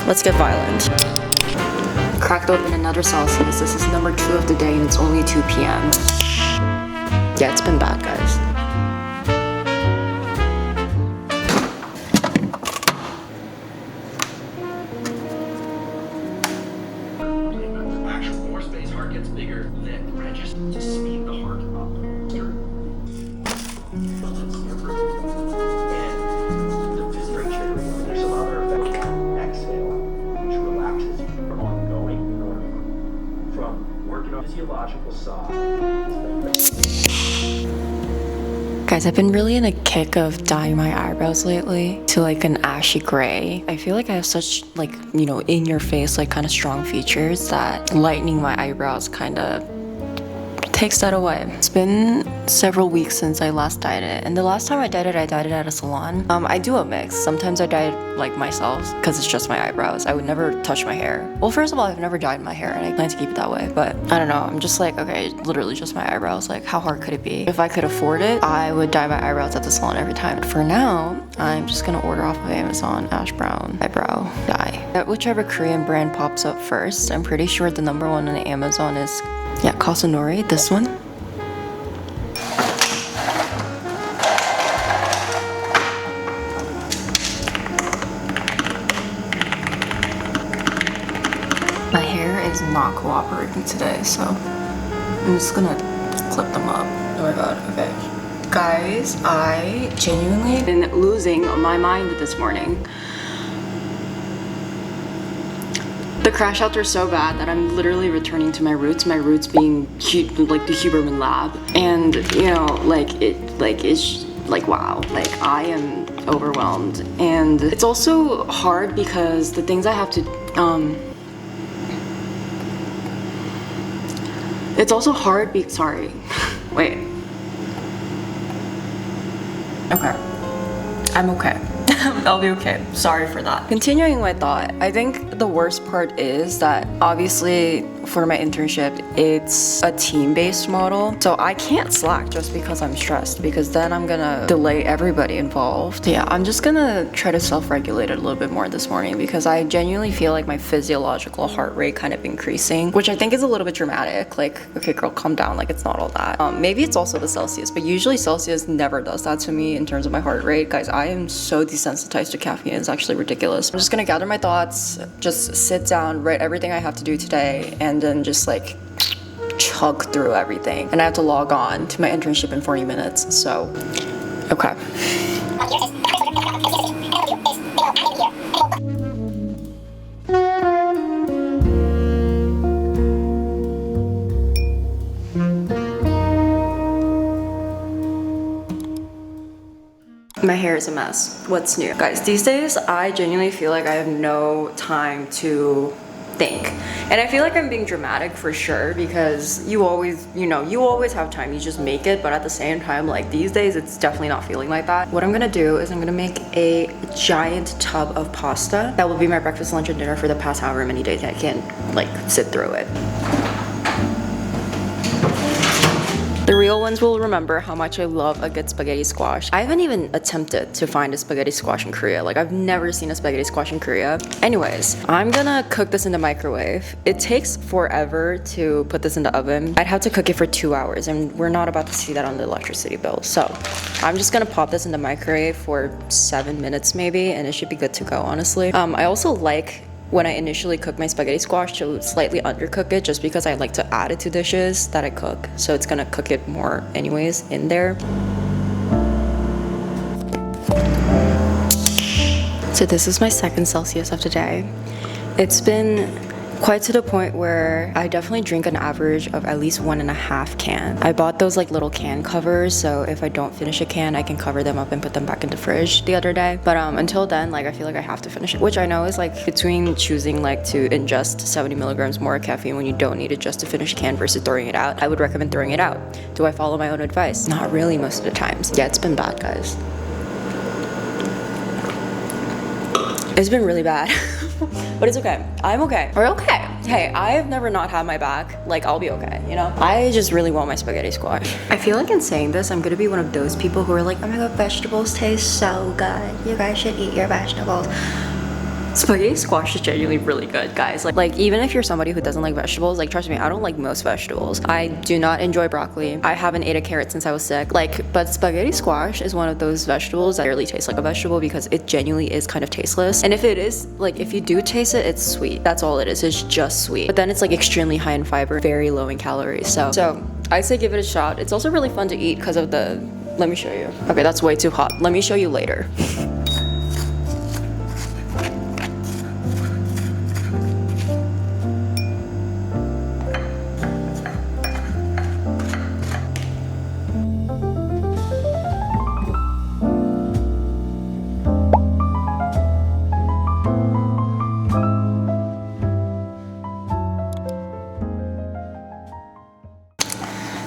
let's get violent. Cracked open another Celsius. This is number 2 of the day and it's only 2 p.m. Yeah, it's been bad, guys. More space, heart gets bigger, then just to speed the heart up. And the physical, there's some other effects. Exhale, which relaxes you from ongoing learning, from working on physiological side. Guys, I've been really in a kick of dyeing my eyebrows lately to like an ashy gray. I feel like I have such like, you know, in your face, like kind of strong features that lightening my eyebrows kind of takes that away. It's been several weeks since I last dyed it, and the last time I dyed it at a salon. I do a mix. Sometimes I dye it like myself because it's just my eyebrows. I would never touch my hair. Well, first of all, I've never dyed my hair and I plan to keep it that way, but I don't know. I'm just like, okay, literally just my eyebrows. Like, how hard could it be? If I could afford it, I would dye my eyebrows at the salon every time. But for now, I'm just gonna order off of Amazon ash brown eyebrow dye. Whichever Korean brand pops up first. I'm pretty sure the number 1 on Amazon is, yeah, Kasunori, this one. My hair is not cooperating today, so I'm just gonna clip them up. Oh my god, okay. Guys, I genuinely been losing my mind this morning. The crash outs are so bad that I'm literally returning to my roots being like the Huberman lab. And you know, it's like wow, like I am overwhelmed. And it's also hard because the things I have to it's also hard sorry. Wait. Okay. I'm okay. I'll be okay. Sorry for that. Continuing my thought, I think the worst part is that obviously for my internship, it's a team-based model. So I can't slack just because I'm stressed, because then I'm gonna delay everybody involved. Yeah, I'm just gonna try to self-regulate it a little bit more this morning because I genuinely feel like my physiological heart rate kind of increasing, which I think is a little bit dramatic. Like, okay, girl, calm down. Like, it's not all that. Maybe it's also the Celsius, but usually Celsius never does that to me in terms of my heart rate. Guys, I am so desensitized to caffeine. It's actually ridiculous. I'm just gonna gather my thoughts, just sit down, write everything I have to do today, and then just like chug through everything. And I have to log on to my internship in 40 minutes, so okay. My hair is a mess. What's new? Guys, these days I genuinely feel like I have no time to think. And I feel like I'm being dramatic for sure because you always have time, you just make it, but at the same time, like these days it's definitely not feeling like that. What I'm gonna do is I'm gonna make a giant tub of pasta. That will be my breakfast, lunch, and dinner for the past however many days I can like sit through it. The real ones will remember how much I love a good spaghetti squash. I haven't even attempted to find a spaghetti squash in Korea. Like, I've never seen a spaghetti squash in Korea. Anyways, I'm gonna cook this in the microwave. It takes forever to put this in the oven. I'd have to cook it for 2 hours, and we're not about to see that on the electricity bill. So I'm just gonna pop this in the microwave for 7 minutes maybe, and it should be good to go, honestly. I also like when I initially cook my spaghetti squash to slightly undercook it, just because I like to add it to dishes that I cook. So it's gonna cook it more anyways in there. So this is my second Celsius of the day. It's been quite to the point where I definitely drink an average of at least 1.5 cans. I bought those like little can covers, so if I don't finish a can, I can cover them up and put them back in the fridge the other day. But until then, like I feel like I have to finish it, which I know is like between choosing like to ingest 70 milligrams more caffeine when you don't need it just to finish a can versus throwing it out. I would recommend throwing it out. Do I follow my own advice? Not really most of the times. Yeah, it's been bad, guys. It's been really bad. But it's okay. I'm okay. We're okay. Hey, I've never not had my back. Like, I'll be okay, you know? I just really want my spaghetti squash. I feel like in saying this, I'm gonna be one of those people who are like, oh my god, vegetables taste so good. You guys should eat your vegetables. Spaghetti squash is genuinely really good, guys. Like even if you're somebody who doesn't like vegetables, like trust me, I don't like most vegetables. I do not enjoy broccoli. I haven't ate a carrot since I was sick. But spaghetti squash is one of those vegetables that barely tastes like a vegetable because it genuinely is kind of tasteless. And if it is, like if you do taste it, it's sweet. That's all it is. It's just sweet. But then it's like extremely high in fiber, very low in calories. So I say give it a shot. It's also really fun to eat because of the, let me show you. Okay, that's way too hot. Let me show you later.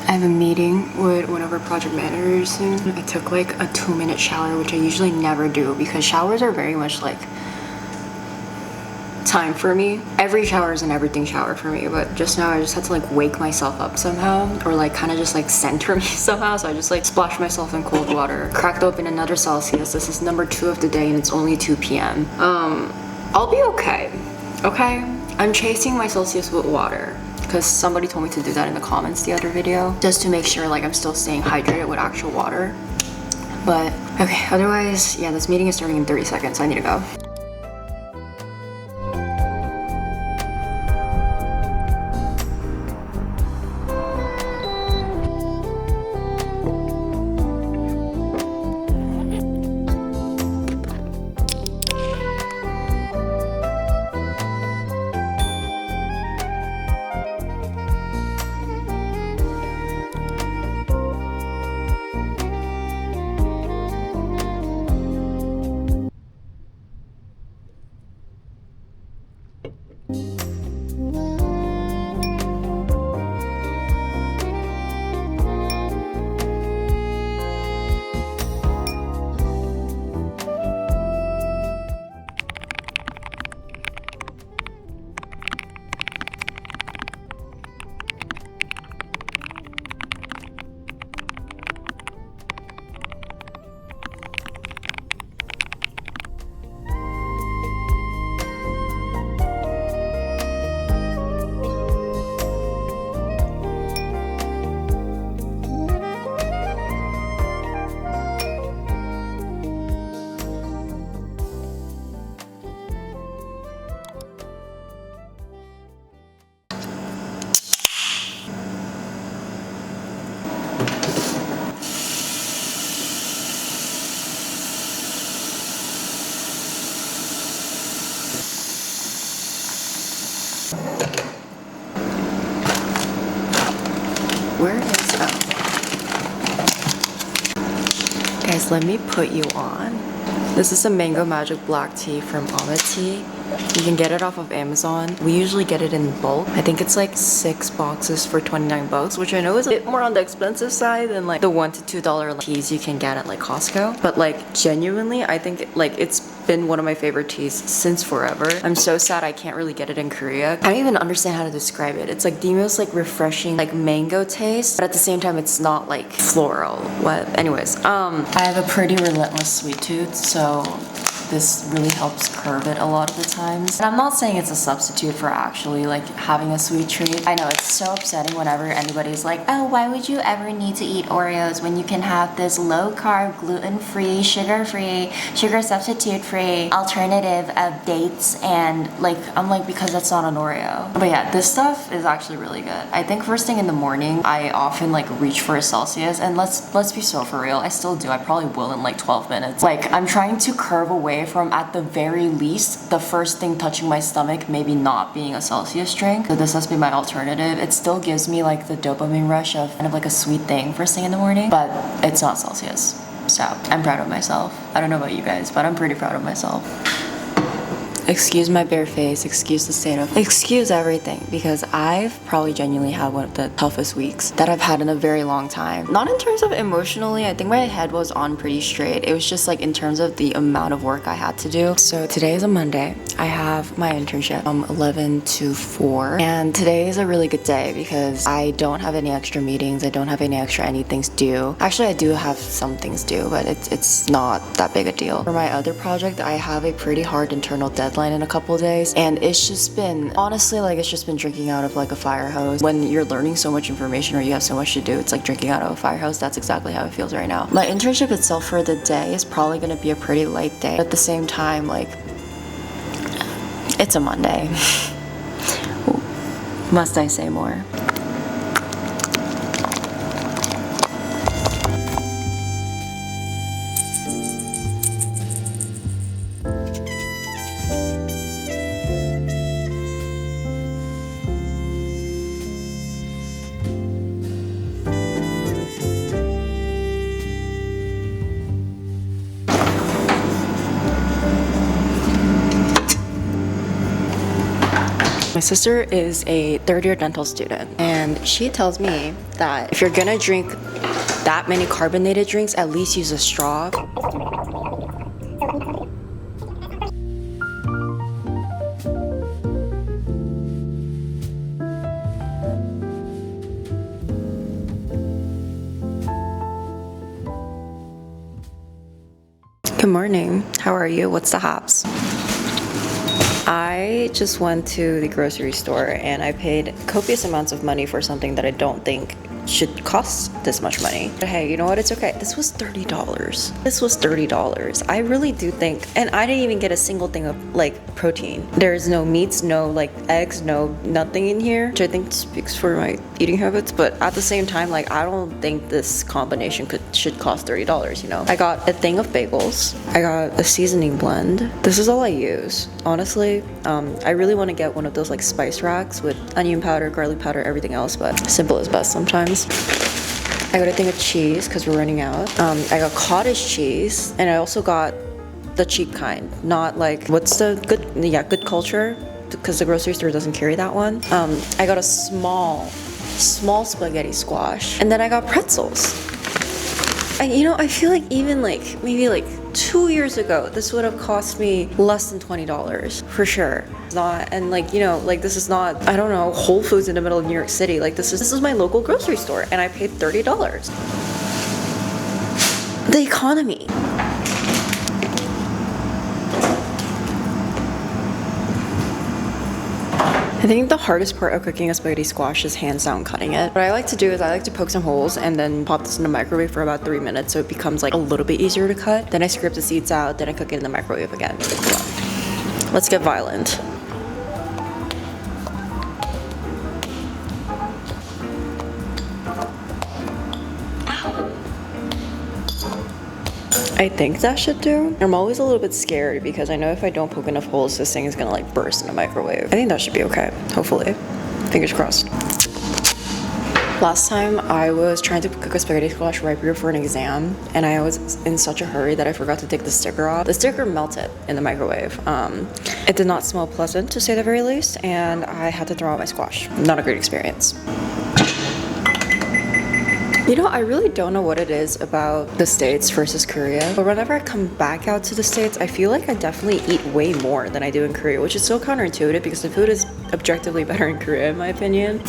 I have a meeting with one of our project managers soon. I took like a 2-minute shower, which I usually never do because showers are very much like time for me. Every shower is an everything shower for me, but just now I just had to like wake myself up somehow or like kind of just like center me somehow. So I just like splashed myself in cold water, cracked open another Celsius. This is number 2 of the day and it's only 2 p.m. I'll be okay. Okay? I'm chasing my Celsius with water because somebody told me to do that in the comments the other video just to make sure like I'm still staying hydrated with actual water. But okay, otherwise, yeah, this meeting is starting in 30 seconds. I need to go. Where is, guys, let me put you on. This is a mango magic black tea from Amit Tea. You can get it off of Amazon. We usually get it in bulk. I think it's like 6 boxes for 29 bucks, which I know is a bit more on the expensive side than like the $1 to $2 teas you can get at like Costco. But like genuinely, I think like it's been one of my favorite teas since forever. I'm so sad I can't really get it in Korea. I don't even understand how to describe it. It's like the most like refreshing like mango taste, but at the same time it's not like floral. What? Anyways, I have a pretty relentless sweet tooth, so this really helps curb it a lot of the times. And I'm not saying it's a substitute for actually like having a sweet treat. I know it's so upsetting whenever anybody's like, oh, why would you ever need to eat Oreos when you can have this low carb, gluten-free, sugar-free, sugar substitute-free alternative of dates, and like, I'm like, because that's not an Oreo. But yeah, this stuff is actually really good. I think first thing in the morning, I often like reach for a Celsius, and let's be so for real, I still do. I probably will in like 12 minutes. Like, I'm trying to curve away from, at the very least, the first thing touching my stomach maybe not being a Celsius drink. So this has been my alternative. It still gives me like the dopamine rush of kind of like a sweet thing first thing in the morning, but it's not Celsius. So I'm proud of myself. I don't know about you guys, but I'm pretty proud of myself. Excuse my bare face, excuse the state of, excuse everything, because I've probably genuinely had one of the toughest weeks that I've had in a very long time. Not in terms of emotionally, I think my head was on pretty straight. It was just like in terms of the amount of work I had to do. So today is a Monday. I have my internship from 11 to 4. And today is a really good day because I don't have any extra meetings. I don't have any extra anythings due. Actually, I do have some things due, but it's not that big a deal. For my other project, I have a pretty hard internal deadline deadline in a couple of days, and it's just been, honestly, like it's just been drinking out of like a fire hose. When you're learning so much information or you have so much to do, it's like drinking out of a fire hose. That's exactly how it feels right now. My internship itself for the day is probably gonna be a pretty light day. But at the same time, like, it's a Monday. Must I say more? My sister is a third-year dental student, and she tells me that if you're gonna drink that many carbonated drinks, at least use a straw. Good morning. How are you? What's the hops? I just went to the grocery store and I paid copious amounts of money for something that I don't think should cost this much money. But hey, you know what? It's okay. This was $30. This was $30. I really do think, and I didn't even get a single thing of like protein. There's no meats, no like eggs, no nothing in here, which I think speaks for my eating habits. But at the same time, like I don't think this combination should cost $30, you know? I got a thing of bagels. I got a seasoning blend. This is all I use, honestly. I really want to get one of those like spice racks with onion powder, garlic powder, everything else, but simple is best sometimes. I got a thing of cheese because we're running out. I got cottage cheese, and I also got the cheap kind, not like, what's the good culture, because the grocery store doesn't carry that one. I got a small spaghetti squash, and then I got pretzels. And you know, I feel like even like maybe like 2 years ago, this would have cost me less than $20 for sure. It's not, and like, you know, like this is not, I don't know, Whole Foods in the middle of New York City. Like this is my local grocery store, and I paid $30. The economy. I think the hardest part of cooking a spaghetti squash is hands down cutting it. What I like to do is I like to poke some holes and then pop this in the microwave for about 3 minutes so it becomes like a little bit easier to cut. Then I scrape the seeds out, then I cook it in the microwave again. So, let's get violent. I think that should do. I'm always a little bit scared because I know if I don't poke enough holes, this thing is gonna like burst in the microwave. I think that should be okay, hopefully. Fingers crossed. Last time I was trying to cook a spaghetti squash right before an exam, and I was in such a hurry that I forgot to take the sticker off. The sticker melted in the microwave. It did not smell pleasant, to say the very least, and I had to throw out my squash. Not a great experience. You know, I really don't know what it is about the States versus Korea, but whenever I come back out to the States, I feel like I definitely eat way more than I do in Korea, which is so counterintuitive because the food is objectively better in Korea, in my opinion.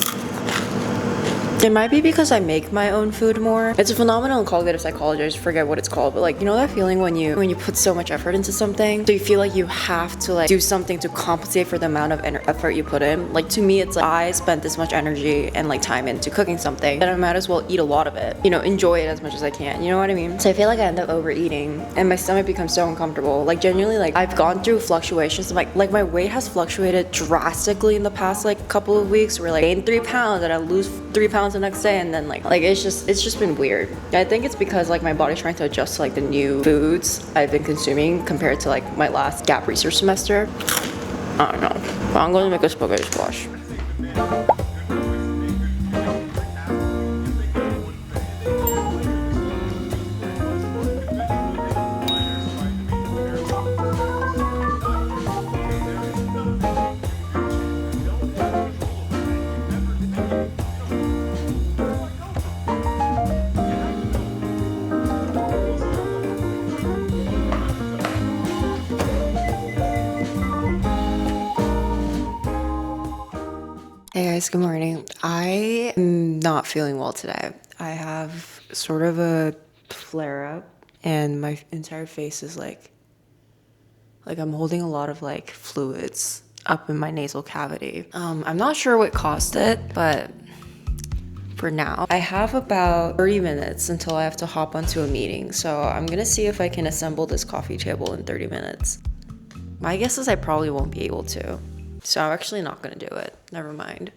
It might be because I make my own food more. It's a phenomenon in cognitive psychology, I just forget what it's called, but like, you know that feeling when you put so much effort into something, so you feel like you have to like do something to compensate for the amount of effort you put in. Like to me, it's like I spent this much energy and like time into cooking something, then I might as well eat a lot of it. You know, enjoy it as much as I can, you know what I mean? So I feel like I end up overeating and my stomach becomes so uncomfortable. Like genuinely, like I've gone through fluctuations. Like my weight has fluctuated drastically in the past like couple of weeks where like I gain 3 pounds and I lose 3 pounds the next day, and then like it's just been weird. I think it's because like my body's trying to adjust to like the new foods I've been consuming compared to like my last gap research semester. I don't know, but I'm going to make a spaghetti squash. Hey guys, good morning. I am not feeling well today. I have sort of a flare up and my entire face is like Like I'm holding a lot of like fluids up in my nasal cavity. I'm not sure what caused it, but for now, I have about 30 minutes until I have to hop onto a meeting. So I'm gonna see if I can assemble this coffee table in 30 minutes. My guess is I probably won't be able to. So I'm actually not gonna do it. Never mind.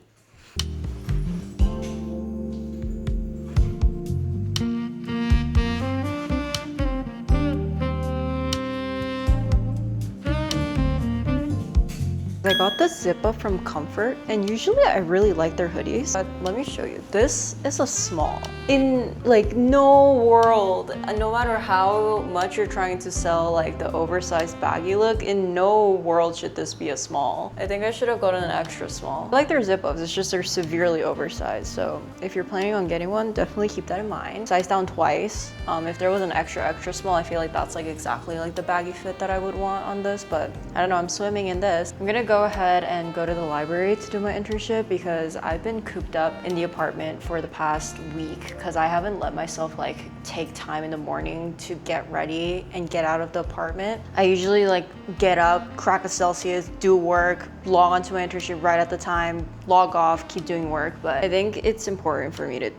I got this zip up from Comfort, and usually I really like their hoodies, but let me show you. This is a small. In like no world, no matter how much you're trying to sell like the oversized baggy look, in no world should this be a small. I think I should have gotten an extra small. I like their zip ups, it's just they're severely oversized. So if you're planning on getting one, definitely keep that in mind. Size down twice. If there was an extra small, I feel like that's like exactly like the baggy fit that I would want on this, but I don't know, I'm swimming in this. I'm gonna go ahead and go to the library to do my internship because I've been cooped up in the apartment for the past week because I haven't let myself like take time in the morning to get ready and get out of the apartment. I usually like get up, crack a Celsius, do work, log onto my internship right at the time, log off, keep doing work. But I think it's important for me to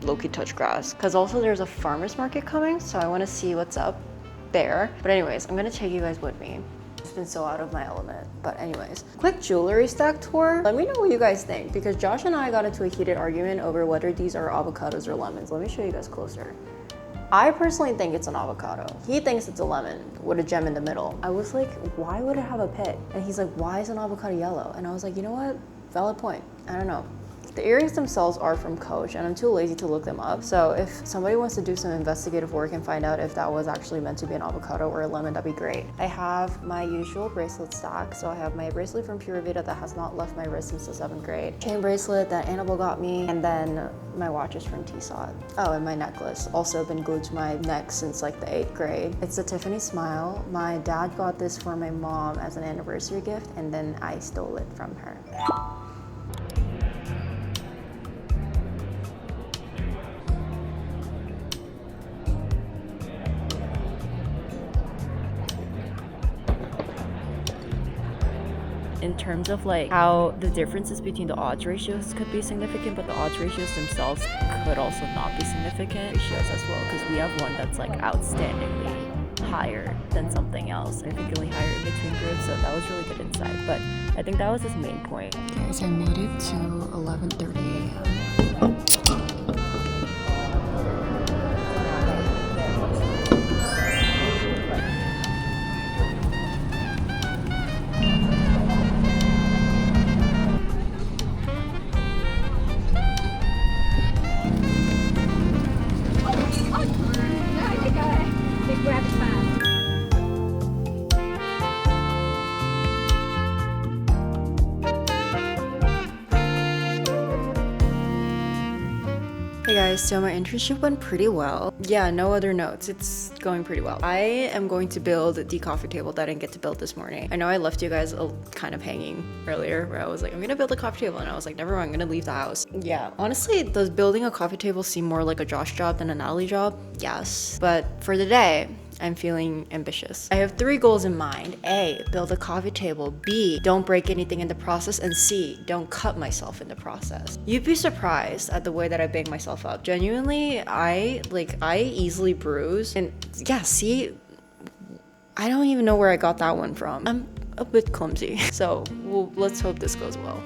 low-key touch grass because also there's a farmer's market coming, so I want to see what's up there. But anyways, I'm gonna take you guys with me. It's been so out of my element. But anyways, quick jewelry stack tour. Let me know what you guys think because Josh and I got into a heated argument over whether these are avocados or lemons. Let me show you guys closer. I personally think it's an avocado. He thinks it's a lemon with a gem in the middle. I was like, why would it have a pit? And he's like, why is an avocado yellow? And I was like, you know what? Valid point. I don't know. The earrings themselves are from Coach and I'm too lazy to look them up. So if somebody wants to do some investigative work and find out if that was actually meant to be an avocado or a lemon, that'd be great. I have my usual bracelet stack. So I have my bracelet from Pura Vida that has not left my wrist since the 7th grade. Chain bracelet that Annabelle got me. And then my watch is from T-Sot. Oh, and my necklace. Also been glued to my neck since like the 8th grade. It's the Tiffany Smile. My dad got this for my mom as an anniversary gift and then I stole it from her. In terms of like how the differences between the odds ratios could be significant, but the odds ratios themselves could also not be significant ratios as well, because we have one that's like outstandingly higher than something else, significantly higher in between groups. So that was really good insight, but I think that was his main point. Guys, I made it to 11:30 a.m. Hey guys, so my internship went pretty well. Yeah, no other notes. It's going pretty well. I am going to build the coffee table that I didn't get to build this morning. I know I left you guys kind of hanging earlier where I was like, I'm gonna build a coffee table, and I was like, never mind, I'm gonna leave the house. Yeah, honestly, does building a coffee table seem more like a Josh job than a Natalie job? Yes, but for the day, I'm feeling ambitious. I have 3 goals in mind. A, build a coffee table. B, don't break anything in the process. And C, don't cut myself in the process. You'd be surprised at the way that I bang myself up. Genuinely, I easily bruise. And yeah, see, I don't even know where I got that one from. I'm a bit clumsy. So let's hope this goes well.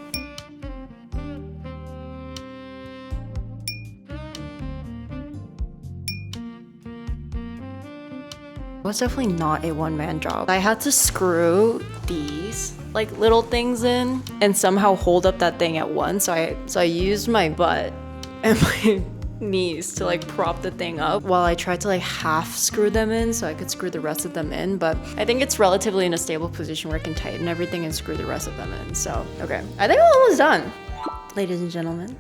It was definitely not a one-man job. I had to screw these like little things in and somehow hold up that thing at once. So I used my butt and my knees to like prop the thing up while I tried to like half screw them in so I could screw the rest of them in. But I think it's relatively in a stable position where I can tighten everything and screw the rest of them in. So, okay. I think I'm almost done. Ladies and gentlemen,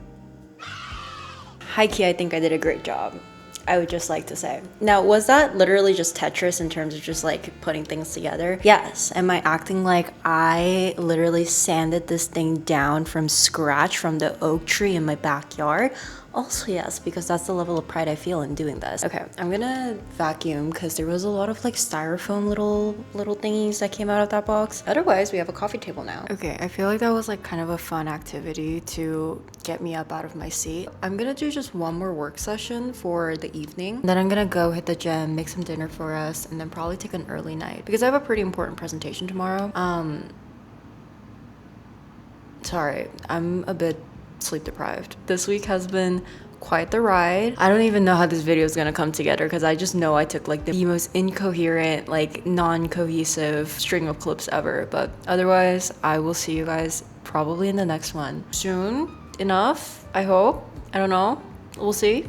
high-key, I think I did a great job. I would just like to say. Now, was that literally just Tetris in terms of just like putting things together? Yes. Am I acting like I literally sanded this thing down from scratch from the oak tree in my backyard? Also yes, because that's the level of pride I feel in doing this. Okay, I'm gonna vacuum because there was a lot of like styrofoam little thingies that came out of that box. Otherwise, we have a coffee table now. Okay, I feel like that was like kind of a fun activity to get me up out of my seat. I'm gonna do just one more work session for the evening. Then I'm gonna go hit the gym, make some dinner for us, and then probably take an early night because I have a pretty important presentation tomorrow. Sorry, I'm a bit sleep deprived. This week has been quite the ride. I don't even know how this video is gonna come together because I just know I took like the most incoherent, like non-cohesive string of clips ever. But otherwise, I will see you guys probably in the next one soon enough, I hope. I don't know. We'll see.